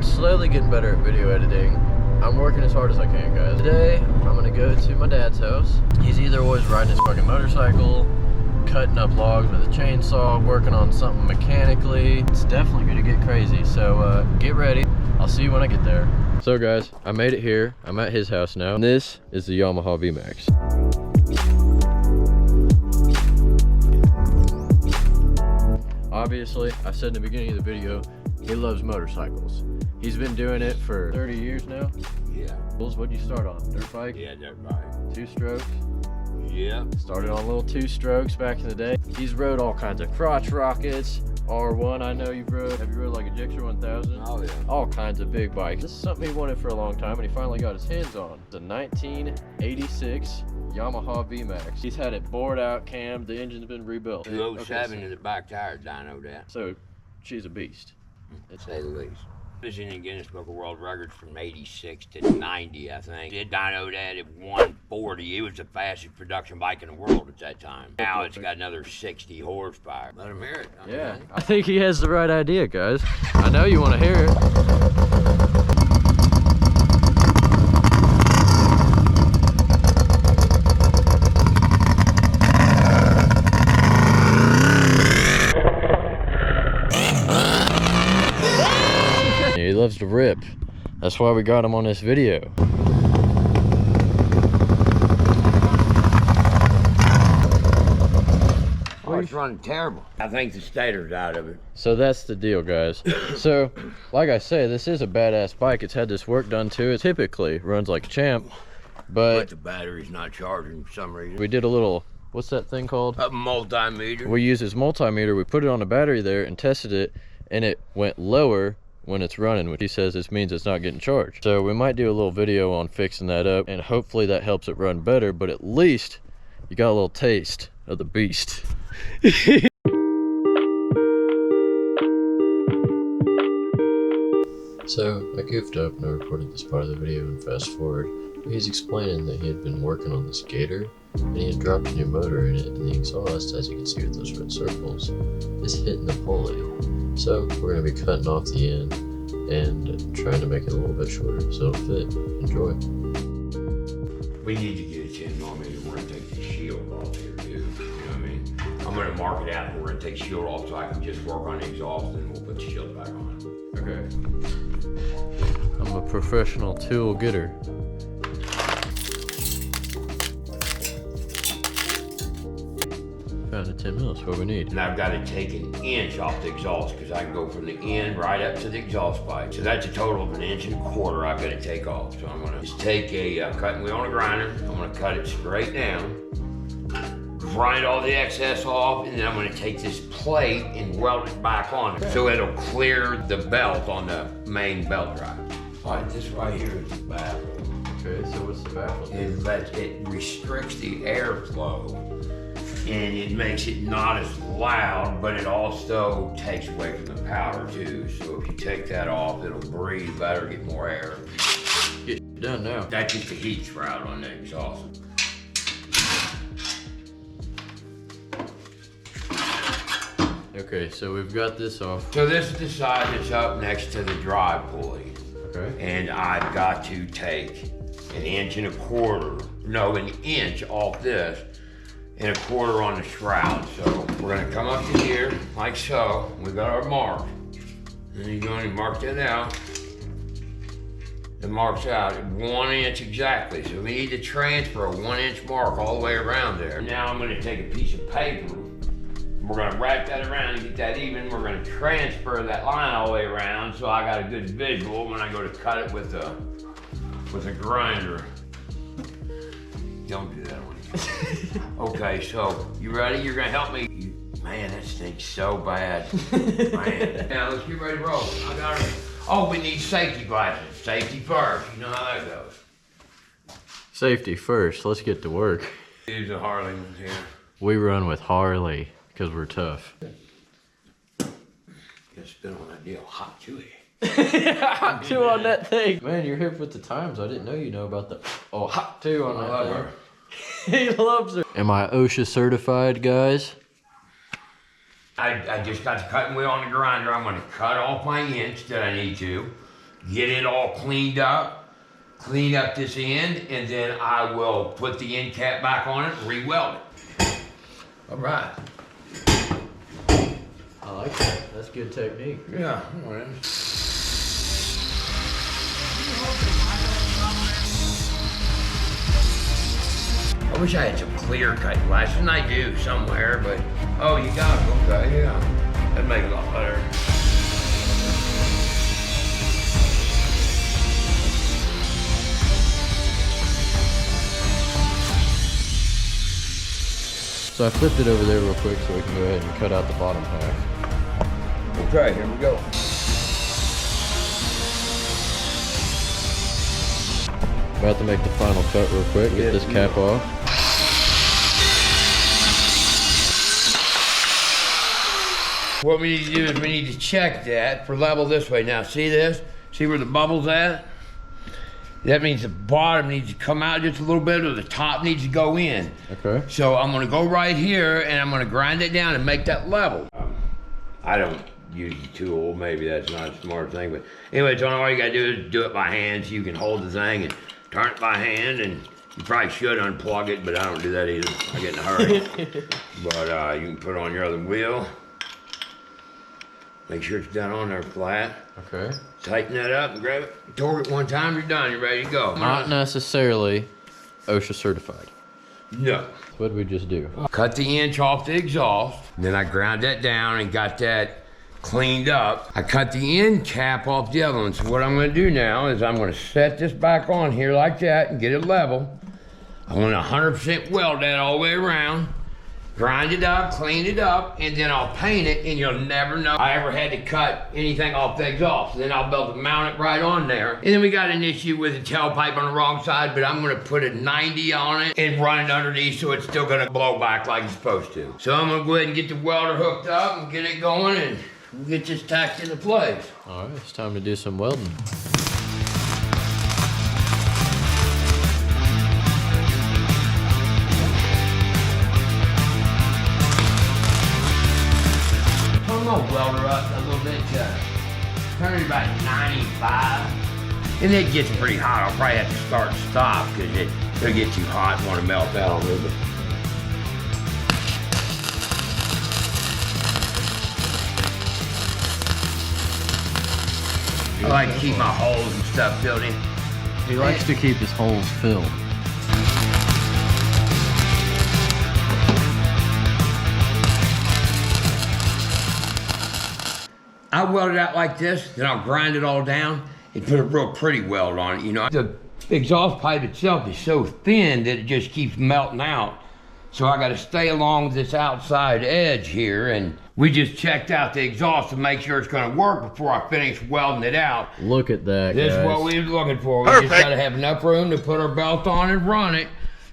I'm slowly getting better at video editing. I'm working as hard as I can, guys. Today, I'm gonna go to my dad's house. He's either always riding his fucking motorcycle, cutting up logs with a chainsaw, working on something mechanically. It's definitely gonna get crazy, so get ready. I'll see you when I get there. So guys, I made it here. I'm at his house now. And this is the Yamaha VMAX. Obviously, I said in the beginning of the video, he loves motorcycles. He's been doing it for 30 years now. Yeah. What'd you start on? Dirt bike? Yeah, dirt bike. 2 strokes? Yeah. Started on little 2 strokes back in the day. He's rode all kinds of crotch rockets. R1, I know you've rode. Have you rode like a Gixxer 1000? Oh, yeah. All kinds of big bikes. This is something he wanted for a long time and he finally got his hands on. It's a 1986 Yamaha VMAX. He's had it bored out, cammed, the engine's been rebuilt. 207 in the back tire dynoed that. So, she's a beast. To say the least. It was in the Guinness Book of World Records from 86 to 90, I think. It dynoed that at 140. It was the fastest production bike in the world at that time. Now it's got another 60 horsepower. Let him hear it. Yeah, I think he has the right idea, guys. I know you want to hear it. He loves to rip. That's why we got him on this video. Oh, it's running terrible. I think the stator's out of it. So that's the deal, guys. So, like I say, this is a badass bike. It's had this work done to it. Typically runs like a champ, but the battery's not charging for some reason. we did a little, what's that thing called? A multimeter. We used his multimeter. We put it on a battery there and tested it, and it went lower when it's running, which he says this means it's not getting charged. So we might do a little video on fixing that up, and hopefully that helps it run better, but at least you got a little taste of the beast. So I goofed up and I recorded this part of the video and fast forward. He's explaining that he had been working on this Gator and he had dropped a new motor in it, and the exhaust, as you can see with those red circles, is hitting the pulley. So we're going to be cutting off the end and trying to make it a little bit shorter so it'll fit. Enjoy. We need to get a 10mm. We're going to take the shield off here too. You know what I mean? I'm going to mark it out and we're going to take the shield off so I can just work on the exhaust and we'll put the shield back on. Okay. I'm a professional tool getter. Found a 10 mil, that's what we need. And I've got to take an inch off the exhaust because I can go from the end right up to the exhaust pipe. So that's a total of 1.25 inches I've got to take off. So I'm going to just take a cutting wheel on a grinder. I'm going to cut it straight down, grind all the excess off, and then I'm going to take this plate and weld it back on. Okay. So it'll clear the belt on the main belt drive. All right, this right here is the baffle. Okay, so what's the baffle? It restricts the airflow. And it makes it not as loud, but it also takes away from the power too. So if you take that off, it'll breathe better, get more air. Get done now. That's just a heat sprout on the exhaust. Okay, so we've got this off. So this is the side that's up next to the drive pulley. Okay. And I've got to take 1.25 inches, no, 1 inch off this, and 1/4 on the shroud. So we're gonna come up to here, like so. We got our mark. And you're going to mark that out. It marks out at 1 inch exactly. So we need to transfer a 1 inch mark all the way around there. Now I'm gonna take a piece of paper. We're gonna wrap that around and get that even. We're gonna transfer that line all the way around so I got a good visual when I go to cut it with a grinder. Don't do that one. Okay, so you ready? You're gonna help me? Man, that stinks so bad. Man. Now let's get ready to roll. I got it. Oh, we need safety glasses. Safety first. You know how that goes. Safety first. Let's get to work. Here's a Harley one here. We run with Harley because we're tough. Just spin on that deal. Hot chewy. Hot 2 on that thing. Man, you're hip with the times. I didn't know you know about the hot 2 on that thing. He loves her. Am I OSHA certified, guys? I just got the cutting wheel on the grinder. I'm going to cut off my inch that I need to. get it all cleaned up, clean up this end, and then I will put the end cap back on it and re-weld it. All right. I like that. That's good technique. Yeah. All right. I wish I had some clear cut glass, and I do somewhere, but oh, you got it. Okay, yeah. That'd make it a lot better. So I flipped it over there real quick so we can go ahead and cut out the bottom half. Okay, here we go. About to make the final cut real quick, get this cap off. What we need to do is we need to check that for level this way. Now see this? See where the bubble's at? That means the bottom needs to come out just a little bit or the top needs to go in. Okay. So I'm gonna go right here and I'm gonna grind it down and make that level. I don't use the tool, maybe that's not a smart thing, but anyway, Tony, all you gotta do is do it by hand so you can hold the thing and turn it by hand, and you probably should unplug it, but I don't do that either. I get in a hurry. But you can put it on your other wheel. Make sure it's down on there flat. Okay. Tighten that up and grab it. Torque it one time, you're done, you're ready to go. Not necessarily OSHA certified. No. What did we just do? Cut the inch off the exhaust. Then I ground that down and got that cleaned up. I cut the end cap off the other one. So what I'm gonna do now is I'm gonna set this back on here like that and get it level. I want 100% weld that all the way around. Grind it up, clean it up, and then I'll paint it, and you'll never know I ever had to cut anything off the exhaust. Then I'll be able to mount it right on there. And then we got an issue with the tailpipe on the wrong side, but I'm gonna put a 90 on it and run it underneath so it's still gonna blow back like it's supposed to. So I'm gonna go ahead and get the welder hooked up and get it going, and we'll get this tacked into place. All right, it's time to do some welding. I'm gonna weld her up a little bit, turn it about 95. And it gets pretty hot. I'll probably have to start and stop because it'll get too hot and want to melt down a little bit. I like to keep my holes and stuff filled in. He likes to keep his holes filled. I weld it out like this, then I'll grind it all down and put a real pretty weld on it, you know. The exhaust pipe itself is so thin that it just keeps melting out. So I gotta stay along this outside edge here, and we just checked out the exhaust to make sure it's gonna work before I finish welding it out. Look at that, This guys. is what we was looking for. We just gotta have enough room to put our belt on and run it.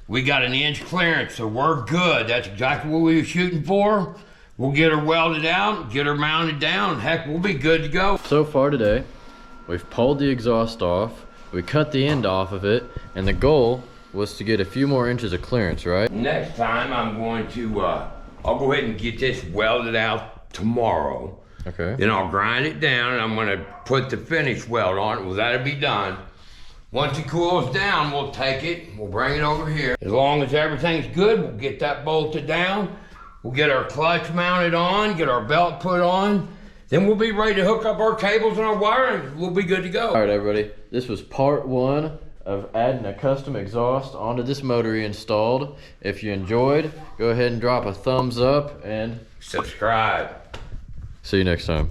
We got an inch clearance, so we're good. That's exactly what we were shooting for. We'll get her welded out, get her mounted down. Heck, we'll be good to go. So far today, we've pulled the exhaust off, we cut the end off of it, and the goal was to get a few more inches of clearance, right? Next time I'm going to, I'll go ahead and get this welded out tomorrow. Okay. Then I'll grind it down and I'm gonna put the finish weld on it. Well, that'll be done. Once it cools down, we'll take it, we'll bring it over here. As long as everything's good, we'll get that bolted down. We'll get our clutch mounted on, get our belt put on. Then we'll be ready to hook up our cables and our wiring. We'll be good to go. All right, everybody. This was part one of adding a custom exhaust onto this motor he installed. If you enjoyed, go ahead and drop a thumbs up and Subscribe. see you next time.